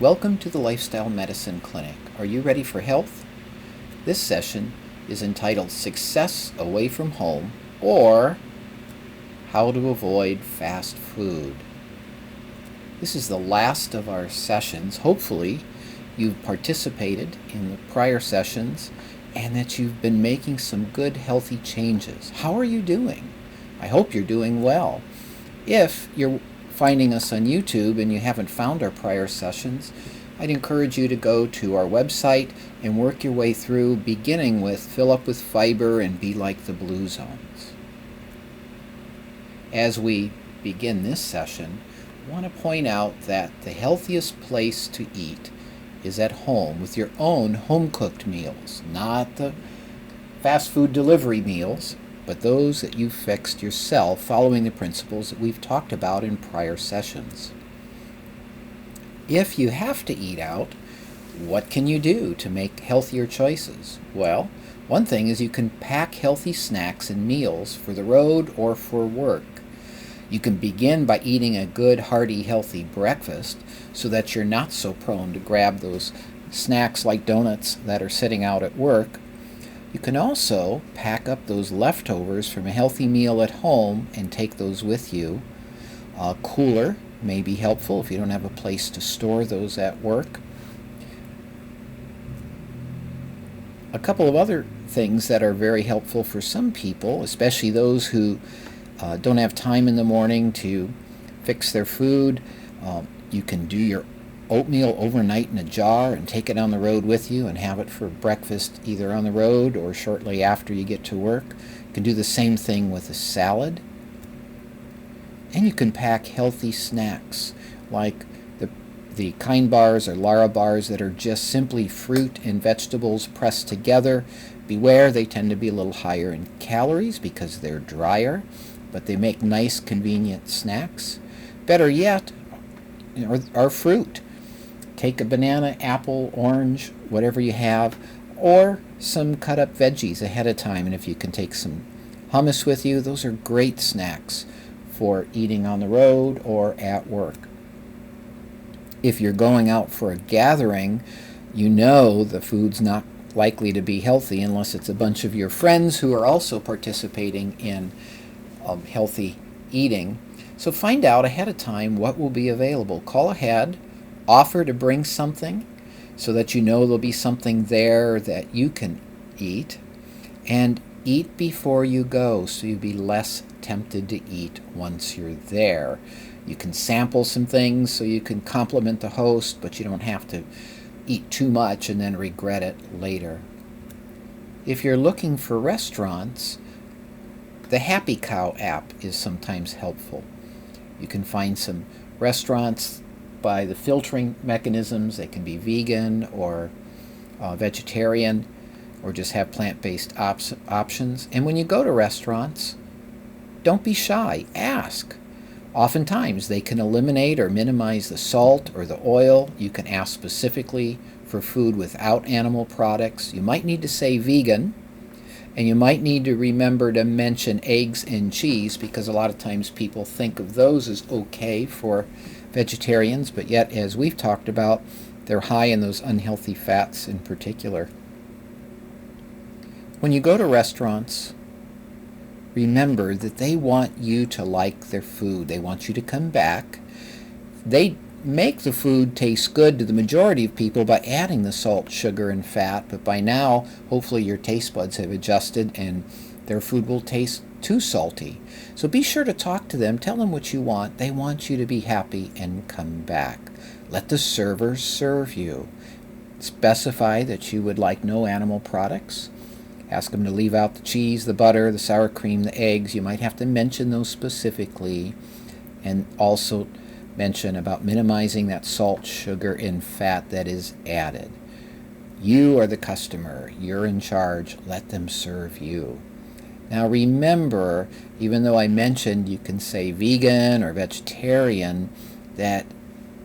Welcome to the Lifestyle Medicine Clinic. Are you ready for health? This session is entitled Success Away from Home, or How to Avoid Fast Food. This is the last of our sessions. Hopefully you've participated in the prior sessions and that you've been making some good healthy changes. How are you doing? I hope you're doing well. If you're finding us on YouTube and you haven't found our prior sessions, I'd encourage you to go to our website and work your way through, beginning with Fill Up with Fiber and Be Like the Blue Zones. As we begin this session, I want to point out that the healthiest place to eat is at home with your own home-cooked meals, not the fast food delivery meals, but those that you've fixed yourself following the principles that we've talked about in prior sessions. If you have to eat out, what can you do to make healthier choices? Well, one thing is you can pack healthy snacks and meals for the road or for work. You can begin by eating a good, hearty, healthy breakfast so that you're not so prone to grab those snacks like donuts that are sitting out at work. You can also pack up those leftovers from a healthy meal at home and take those with you. A cooler may be helpful if you don't have a place to store those at work. A couple of other things that are very helpful for some people, especially those who don't have time in the morning to fix their food. You can do your oatmeal overnight in a jar and take it on the road with you and have it for breakfast either on the road or shortly after you get to work. You can do the same thing with a salad. And you can pack healthy snacks like the Kind bars or Lara bars that are just simply fruit and vegetables pressed together. Beware, they tend to be a little higher in calories because they're drier, but they make nice, convenient snacks. Better yet, are fruit. Take a banana, apple, orange, whatever you have, or some cut up veggies ahead of time. And if you can take some hummus with you, those are great snacks for eating on the road or at work. If you're going out for a gathering, you know the food's not likely to be healthy unless it's a bunch of your friends who are also participating in healthy eating. So find out ahead of time what will be available. Call ahead. Offer to bring something so that you know there'll be something there that you can eat. And eat before you go so you'll be less tempted to eat once you're there. You can sample some things so you can compliment the host, but you don't have to eat too much and then regret it later. If you're looking for restaurants, the Happy Cow app is sometimes helpful. You can find some restaurants by the filtering mechanisms. They can be vegan or vegetarian or just have plant-based options. And when you go to restaurants, don't be shy. Ask. Oftentimes they can eliminate or minimize the salt or the oil. You can ask specifically for food without animal products. You might need to say vegan, and you might need to remember to mention eggs and cheese because a lot of times people think of those as okay for vegetarians, but yet, as we've talked about, they're high in those unhealthy fats in particular. When you go to restaurants, remember that they want you to like their food. They want you to come back. They make the food taste good to the majority of people by adding the salt, sugar, and fat, but by now, hopefully your taste buds have adjusted and their food will taste too salty. So be sure to talk to them. Tell them what you want. They want you to be happy and come back. Let the servers serve you. Specify that you would like no animal products. Ask them to leave out the cheese, the butter, the sour cream, the eggs. You might have to mention those specifically, and also mention about minimizing that salt, sugar, and fat that is added. You are the customer. You're in charge. Let them serve you. Now remember, even though I mentioned you can say vegan or vegetarian, that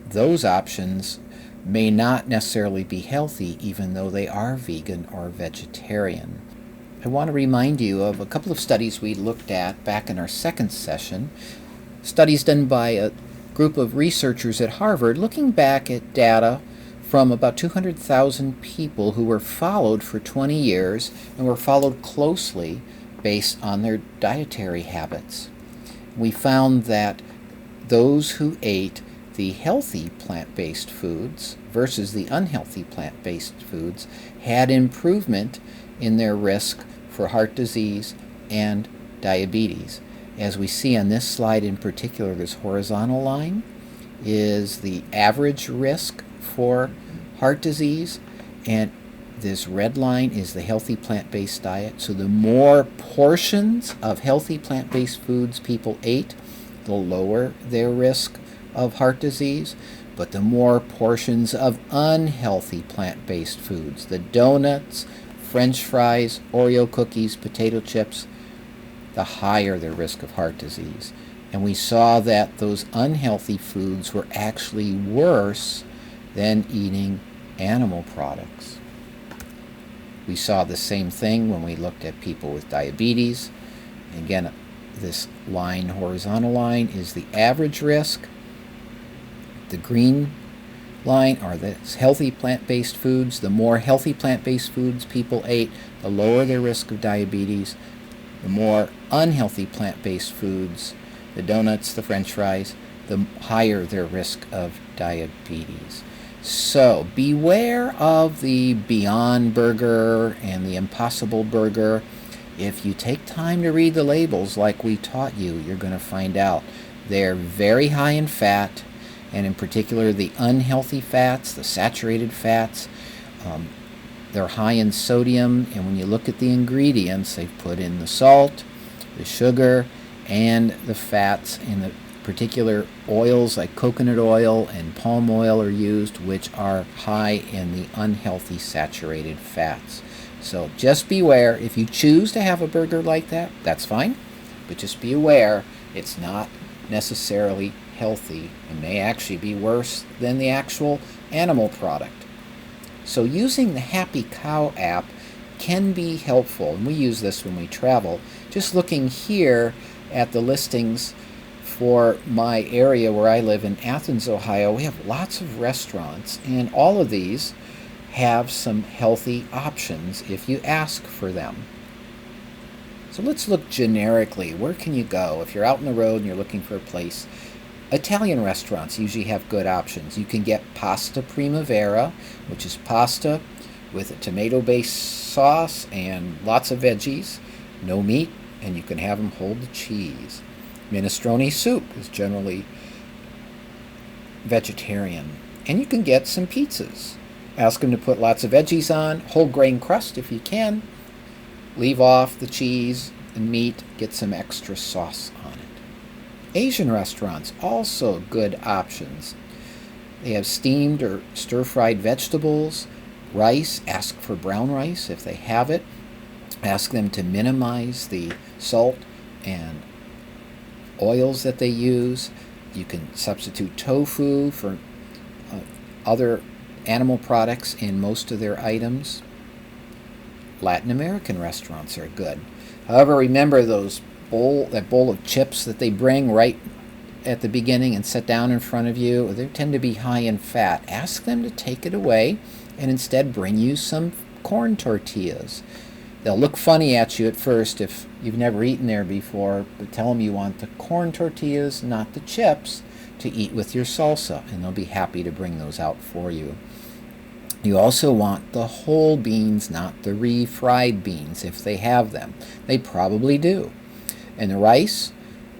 those options may not necessarily be healthy even though they are vegan or vegetarian. I want to remind you of a couple of studies we looked at back in our second session. Studies done by a group of researchers at Harvard looking back at data from about 200,000 people who were followed for 20 years and were followed closely based on their dietary habits. We found that those who ate the healthy plant-based foods versus the unhealthy plant-based foods had improvement in their risk for heart disease and diabetes. As we see on this slide in particular, this horizontal line is the average risk for heart disease, and this red line is the healthy plant-based diet. So the more portions of healthy plant-based foods people ate, the lower their risk of heart disease, but the more portions of unhealthy plant-based foods, the donuts, French fries, Oreo cookies, potato chips, the higher their risk of heart disease. And we saw that those unhealthy foods were actually worse than eating animal products. We saw the same thing when we looked at people with diabetes. Again, this line, horizontal line, is the average risk. The green line are the healthy plant-based foods. The more healthy plant-based foods people ate, the lower their risk of diabetes. The more unhealthy plant-based foods, the donuts, the French fries, the higher their risk of diabetes. So beware of the Beyond Burger and the Impossible Burger. If you take time to read the labels like we taught you, you're going to find out they're very high in fat, and in particular the unhealthy fats, the saturated fats. They're high in sodium, and when you look at the ingredients, they've put in the salt, the sugar, and the fats. In the particular oils like coconut oil and palm oil are used, which are high in the unhealthy saturated fats. So just beware. If you choose to have a burger like that, that's fine, but just be aware it's not necessarily healthy and may actually be worse than the actual animal product. So using the Happy Cow app can be helpful, and we use this when we travel. Just looking here at the listings for my area where I live in Athens, Ohio, we have lots of restaurants, and all of these have some healthy options if you ask for them. So let's look generically. Where can you go if you're out on the road and you're looking for a place? Italian restaurants usually have good options. You can get pasta primavera, which is pasta with a tomato-based sauce and lots of veggies, no meat, and you can have them hold the cheese. Minestrone soup is generally vegetarian. And you can get some pizzas. Ask them to put lots of veggies on, whole grain crust if you can. Leave off the cheese and meat, get some extra sauce on it. Asian restaurants, also good options. They have steamed or stir-fried vegetables, rice. Ask for brown rice if they have it. Ask them to minimize the salt and oils that they use. You can substitute tofu for other animal products in most of their items. Latin American restaurants are good. However, remember that bowl of chips that they bring right at the beginning and set down in front of you, they tend to be high in fat. Ask them to take it away and instead bring you some corn tortillas. They'll look funny at you at first if you've never eaten there before, but tell them you want the corn tortillas, not the chips, to eat with your salsa, and they'll be happy to bring those out for you. You also want the whole beans, not the refried beans, if they have them. They probably do. And the rice,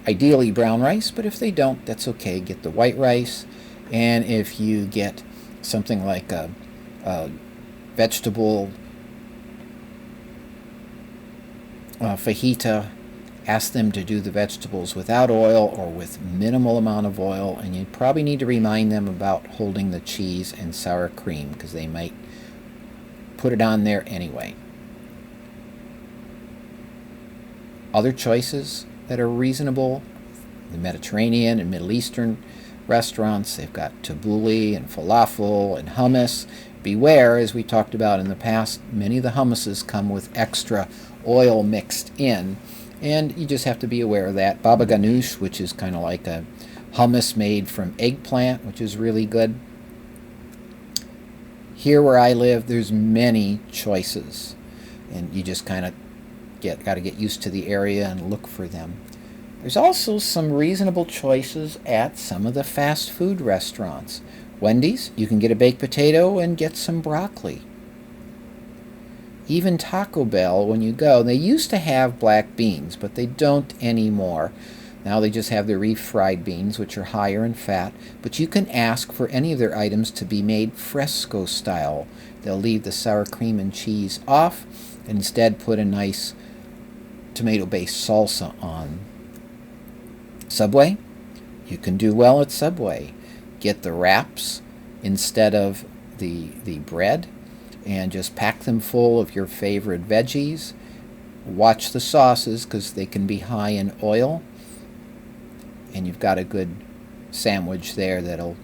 ideally brown rice, but if they don't, that's okay. Get the white rice. And if you get something like a vegetable fajita, ask them to do the vegetables without oil or with minimal amount of oil, and you probably need to remind them about holding the cheese and sour cream because they might put it on there anyway. Other choices that are reasonable, the Mediterranean and Middle Eastern restaurants, they've got tabbouleh and falafel and hummus. Beware, as we talked about in the past, many of the hummuses come with extra oil mixed in, and you just have to be aware of that. Baba ganoush, which is kind of like a hummus made from eggplant, which is really good. Here where I live, there's many choices, and you just kind of got to get used to the area and look for them. There's also some reasonable choices at some of the fast food restaurants. Wendy's, you can get a baked potato and get some broccoli. Even Taco Bell, when you go, they used to have black beans, but they don't anymore. Now they just have their refried beans, which are higher in fat, but you can ask for any of their items to be made fresco style. They'll leave the sour cream and cheese off and instead put a nice tomato-based salsa on. Subway, you can do well at Subway. Get the wraps instead of the bread and just pack them full of your favorite veggies. Watch the sauces because they can be high in oil. And you've got a good sandwich there that'll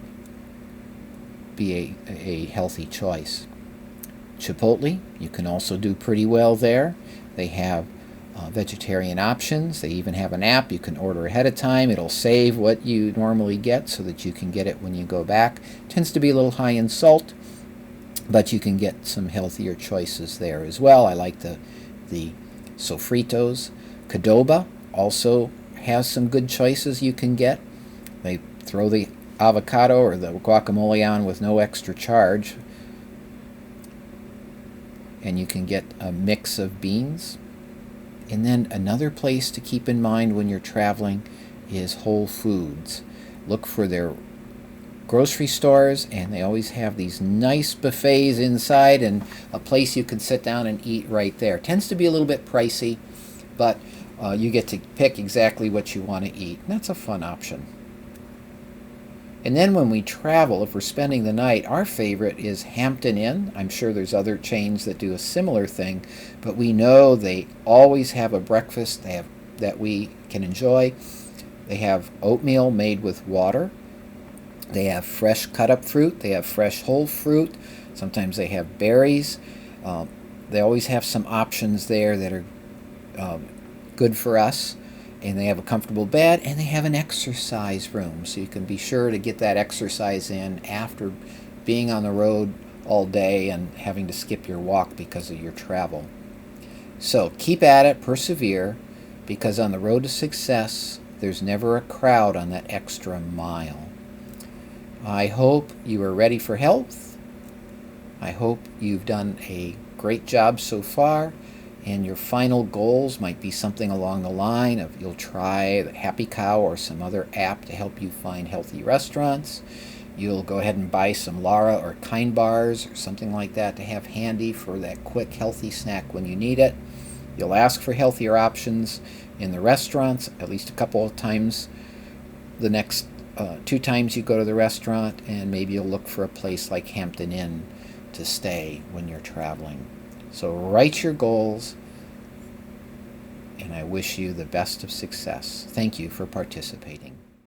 be a healthy choice. Chipotle, you can also do pretty well there. They have vegetarian options. They even have an app. You can order ahead of time. It'll save what you normally get so that you can get it when you go back. Tends to be a little high in salt, but you can get some healthier choices there as well. I like the sofritos. Qdoba also has some good choices you can get. They throw the avocado or the guacamole on with no extra charge, and you can get a mix of beans. And then another place to keep in mind when you're traveling is Whole Foods. Look for their grocery stores, and they always have these nice buffets inside and a place you can sit down and eat right there. Tends to be a little bit pricey, but you get to pick exactly what you want to eat, and that's a fun option. And then when we travel, if we're spending the night, our favorite is Hampton Inn. I'm sure there's other chains that do a similar thing, but we know they always have a breakfast that we can enjoy. They have oatmeal made with water. They have fresh cut-up fruit. They have fresh whole fruit. Sometimes they have berries. They always have some options there that are good for us. And they have a comfortable bed, and they have an exercise room, so you can be sure to get that exercise in after being on the road all day and having to skip your walk because of your travel. So keep at it, persevere, because on the road to success, there's never a crowd on that extra mile. I hope you are ready for health. I hope you've done a great job so far. And your final goals might be something along the line of you'll try the Happy Cow or some other app to help you find healthy restaurants. You'll go ahead and buy some Lara or Kind bars or something like that to have handy for that quick, healthy snack when you need it. You'll ask for healthier options in the restaurants at least a couple of times the next 2 times you go to the restaurant, and maybe you'll look for a place like Hampton Inn to stay when you're traveling. So write your goals, and I wish you the best of success. Thank you for participating.